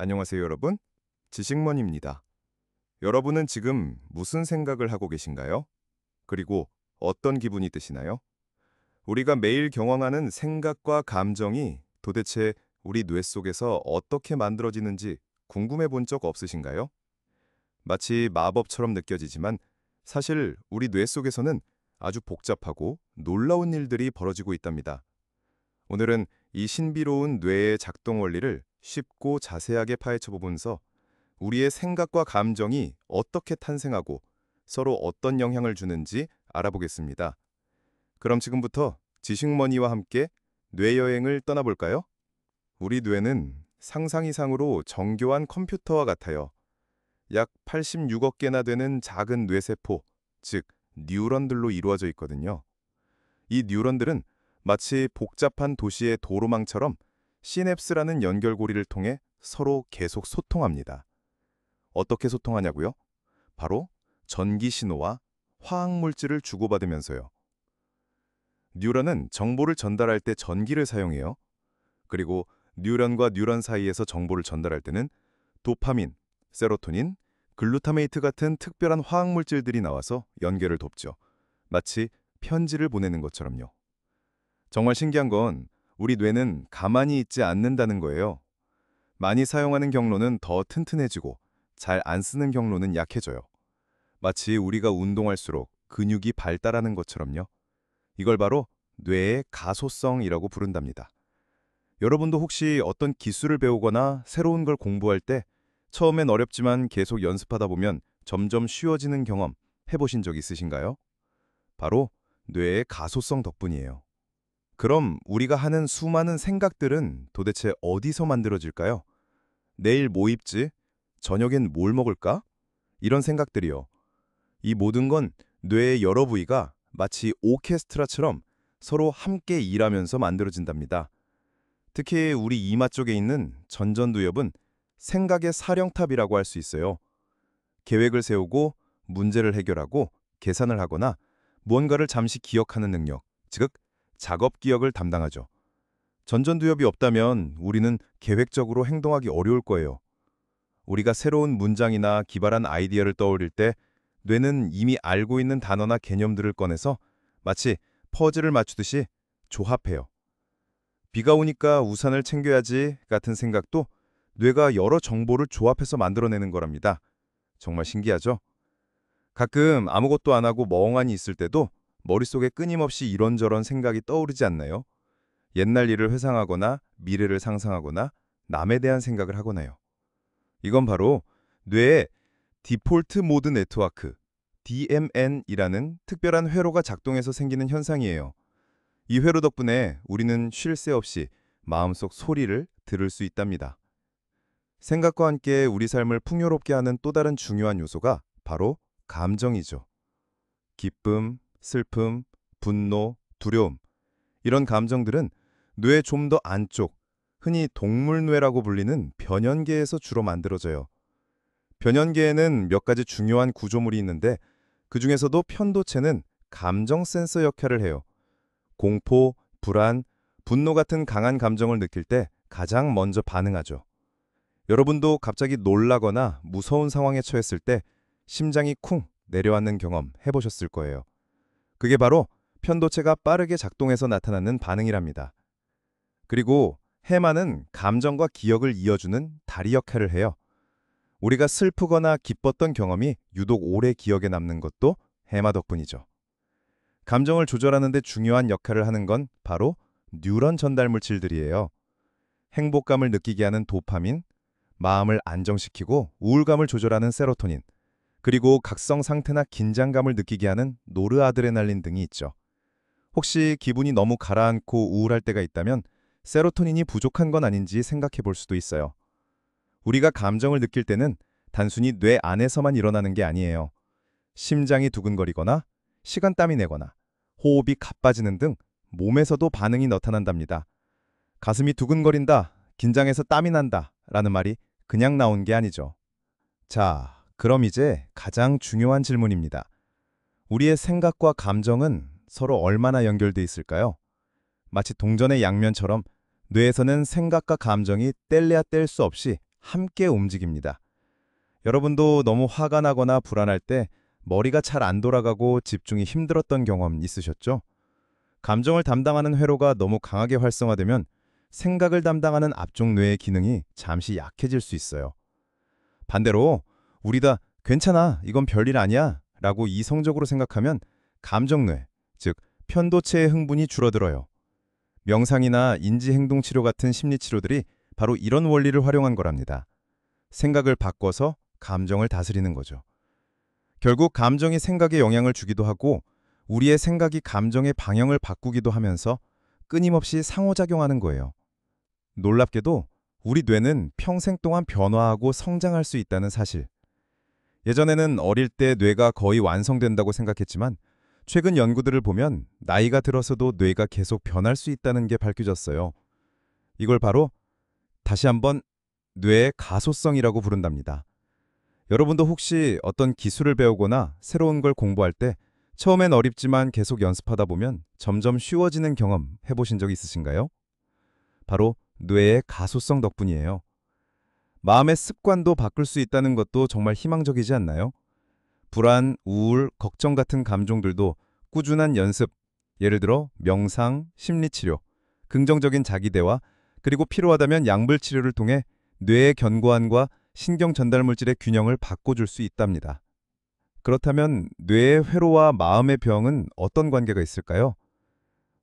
안녕하세요, 여러분. 지식먼입니다. 여러분은 지금 무슨 생각을 하고 계신가요? 그리고 어떤 기분이 드시나요? 우리가 매일 경험하는 생각과 감정이 도대체 우리 뇌 속에서 어떻게 만들어지는지 궁금해 본 적 없으신가요? 마치 마법처럼 느껴지지만 사실 우리 뇌 속에서는 아주 복잡하고 놀라운 일들이 벌어지고 있답니다. 오늘은 이 신비로운 뇌의 작동 원리를 쉽고 자세하게 파헤쳐 보면서 우리의 생각과 감정이 어떻게 탄생하고 서로 어떤 영향을 주는지 알아보겠습니다. 그럼 지금부터 지식머니와 함께 뇌여행을 떠나볼까요? 우리 뇌는 상상 이상으로 정교한 컴퓨터와 같아요. 약 86억 개나 되는 작은 뇌세포, 즉 뉴런들로 이루어져 있거든요. 이 뉴런들은 마치 복잡한 도시의 도로망처럼 시냅스라는 연결고리를 통해 서로 계속 소통합니다. 어떻게 소통하냐고요? 바로 전기 신호와 화학 물질을 주고받으면서요. 뉴런은 정보를 전달할 때 전기를 사용해요. 그리고 뉴런과 뉴런 사이에서 정보를 전달할 때는 도파민, 세로토닌, 글루타메이트 같은 특별한 화학 물질들이 나와서 연결을 돕죠. 마치 편지를 보내는 것처럼요. 정말 신기한 건 우리 뇌는 가만히 있지 않는다는 거예요. 많이 사용하는 경로는 더 튼튼해지고 잘 안 쓰는 경로는 약해져요. 마치 우리가 운동할수록 근육이 발달하는 것처럼요. 이걸 바로 뇌의 가소성이라고 부른답니다. 여러분도 혹시 어떤 기술을 배우거나 새로운 걸 공부할 때 처음엔 어렵지만 계속 연습하다 보면 점점 쉬워지는 경험 해보신 적 있으신가요? 바로 뇌의 가소성 덕분이에요. 그럼 우리가 하는 수많은 생각들은 도대체 어디서 만들어질까요? 내일 뭐 입지? 저녁엔 뭘 먹을까? 이런 생각들이요. 이 모든 건 뇌의 여러 부위가 마치 오케스트라처럼 서로 함께 일하면서 만들어진답니다. 특히 우리 이마 쪽에 있는 전전두엽은 생각의 사령탑이라고 할 수 있어요. 계획을 세우고 문제를 해결하고 계산을 하거나 무언가를 잠시 기억하는 능력, 즉 작업 기억을 담당하죠. 전전두엽이 없다면 우리는 계획적으로 행동하기 어려울 거예요. 우리가 새로운 문장이나 기발한 아이디어를 떠올릴 때 뇌는 이미 알고 있는 단어나 개념들을 꺼내서 마치 퍼즐을 맞추듯이 조합해요. 비가 오니까 우산을 챙겨야지 같은 생각도 뇌가 여러 정보를 조합해서 만들어내는 거랍니다. 정말 신기하죠? 가끔 아무것도 안 하고 멍하니 있을 때도 머릿속에 끊임없이 이런저런 생각이 떠오르지 않나요? 옛날 일을 회상하거나 미래를 상상하거나 남에 대한 생각을 하거나요. 이건 바로 뇌의 디폴트 모드 네트워크, DMN이라는 특별한 회로가 작동해서 생기는 현상이에요. 이 회로 덕분에 우리는 쉴 새 없이 마음속 소리를 들을 수 있답니다. 생각과 함께 우리 삶을 풍요롭게 하는 또 다른 중요한 요소가 바로 감정이죠. 기쁨, 슬픔, 분노, 두려움. 이런 감정들은 뇌의 좀 더 안쪽, 흔히 동물뇌라고 불리는 변연계에서 주로 만들어져요. 변연계에는 몇 가지 중요한 구조물이 있는데 그 중에서도 편도체는 감정 센서 역할을 해요. 공포, 불안, 분노 같은 강한 감정을 느낄 때 가장 먼저 반응하죠. 여러분도 갑자기 놀라거나 무서운 상황에 처했을 때 심장이 쿵 내려앉는 경험 해보셨을 거예요. 그게 바로 편도체가 빠르게 작동해서 나타나는 반응이랍니다. 그리고 해마는 감정과 기억을 이어주는 다리 역할을 해요. 우리가 슬프거나 기뻤던 경험이 유독 오래 기억에 남는 것도 해마 덕분이죠. 감정을 조절하는 데 중요한 역할을 하는 건 바로 뉴런 전달 물질들이에요. 행복감을 느끼게 하는 도파민, 마음을 안정시키고 우울감을 조절하는 세로토닌, 그리고 각성 상태나 긴장감을 느끼게 하는 노르아드레날린 등이 있죠. 혹시 기분이 너무 가라앉고 우울할 때가 있다면 세로토닌이 부족한 건 아닌지 생각해 볼 수도 있어요. 우리가 감정을 느낄 때는 단순히 뇌 안에서만 일어나는 게 아니에요. 심장이 두근거리거나 식은땀이 내거나 호흡이 가빠지는 등 몸에서도 반응이 나타난답니다. 가슴이 두근거린다, 긴장해서 땀이 난다 라는 말이 그냥 나온 게 아니죠. 자, 그럼 이제 가장 중요한 질문입니다. 우리의 생각과 감정은 서로 얼마나 연결돼 있을까요? 마치 동전의 양면처럼 뇌에서는 생각과 감정이 뗄래야 뗄 수 없이 함께 움직입니다. 여러분도 너무 화가 나거나 불안할 때 머리가 잘 안 돌아가고 집중이 힘들었던 경험 있으셨죠? 감정을 담당하는 회로가 너무 강하게 활성화되면 생각을 담당하는 앞쪽 뇌의 기능이 잠시 약해질 수 있어요. 반대로 우리 다 괜찮아, 이건 별일 아니야 라고 이성적으로 생각하면 감정뇌, 즉 편도체의 흥분이 줄어들어요. 명상이나 인지행동치료 같은 심리치료들이 바로 이런 원리를 활용한 거랍니다. 생각을 바꿔서 감정을 다스리는 거죠. 결국 감정이 생각에 영향을 주기도 하고 우리의 생각이 감정의 방향을 바꾸기도 하면서 끊임없이 상호작용하는 거예요. 놀랍게도 우리 뇌는 평생 동안 변화하고 성장할 수 있다는 사실. 예전에는 어릴 때 뇌가 거의 완성된다고 생각했지만 최근 연구들을 보면 나이가 들어서도 뇌가 계속 변할 수 있다는 게 밝혀졌어요. 이걸 바로 다시 한번 뇌의 가소성이라고 부른답니다. 여러분도 혹시 어떤 기술을 배우거나 새로운 걸 공부할 때 처음엔 어렵지만 계속 연습하다 보면 점점 쉬워지는 경험 해보신 적 있으신가요? 바로 뇌의 가소성 덕분이에요. 마음의 습관도 바꿀 수 있다는 것도 정말 희망적이지 않나요? 불안, 우울, 걱정 같은 감정들도 꾸준한 연습, 예를 들어 명상, 심리치료, 긍정적인 자기대화, 그리고 필요하다면 약물 치료를 통해 뇌의 견고함과 신경 전달 물질의 균형을 바꿔줄 수 있답니다. 그렇다면 뇌의 회로와 마음의 병은 어떤 관계가 있을까요?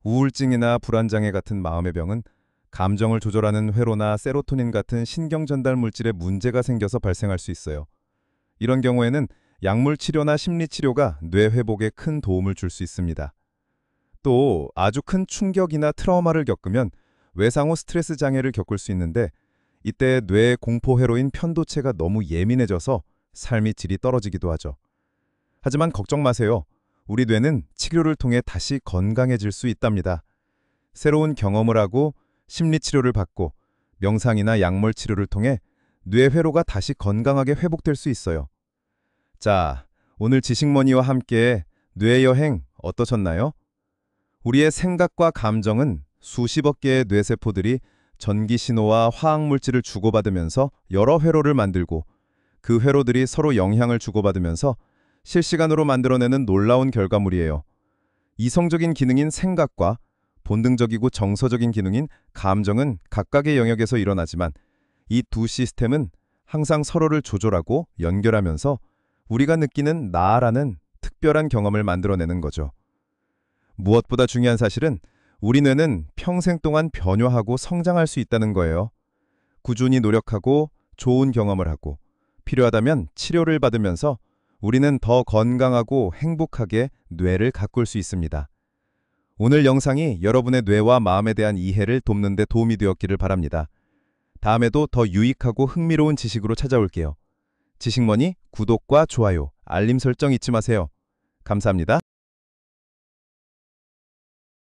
우울증이나 불안장애 같은 마음의 병은 감정을 조절하는 회로나 세로토닌 같은 신경 전달 물질에 문제가 생겨서 발생할 수 있어요. 이런 경우에는 약물 치료나 심리 치료가 뇌 회복에 큰 도움을 줄 수 있습니다. 또 아주 큰 충격이나 트라우마를 겪으면 외상 후 스트레스 장애를 겪을 수 있는데 이때 뇌의 공포 회로인 편도체가 너무 예민해져서 삶의 질이 떨어지기도 하죠. 하지만 걱정 마세요. 우리 뇌는 치료를 통해 다시 건강해질 수 있답니다. 새로운 경험을 하고 심리 치료를 받고 명상이나 약물 치료를 통해 뇌 회로가 다시 건강하게 회복될 수 있어요. 자, 오늘 지식머니와 함께 뇌 여행 어떠셨나요? 우리의 생각과 감정은 수십억 개의 뇌세포들이 전기 신호와 화학 물질을 주고받으면서 여러 회로를 만들고 그 회로들이 서로 영향을 주고받으면서 실시간으로 만들어내는 놀라운 결과물이에요. 이성적인 기능인 생각과 본능적이고 정서적인 기능인 감정은 각각의 영역에서 일어나지만 이 두 시스템은 항상 서로를 조절하고 연결하면서 우리가 느끼는 나라는 특별한 경험을 만들어내는 거죠. 무엇보다 중요한 사실은 우리 뇌는 평생 동안 변화하고 성장할 수 있다는 거예요. 꾸준히 노력하고 좋은 경험을 하고 필요하다면 치료를 받으면서 우리는 더 건강하고 행복하게 뇌를 가꿀 수 있습니다. 오늘 영상이 여러분의 뇌와 마음에 대한 이해를 돕는 데 도움이 되었기를 바랍니다. 다음에도 더 유익하고 흥미로운 지식으로 찾아올게요. 지식머니 구독과 좋아요, 알림 설정 잊지 마세요. 감사합니다.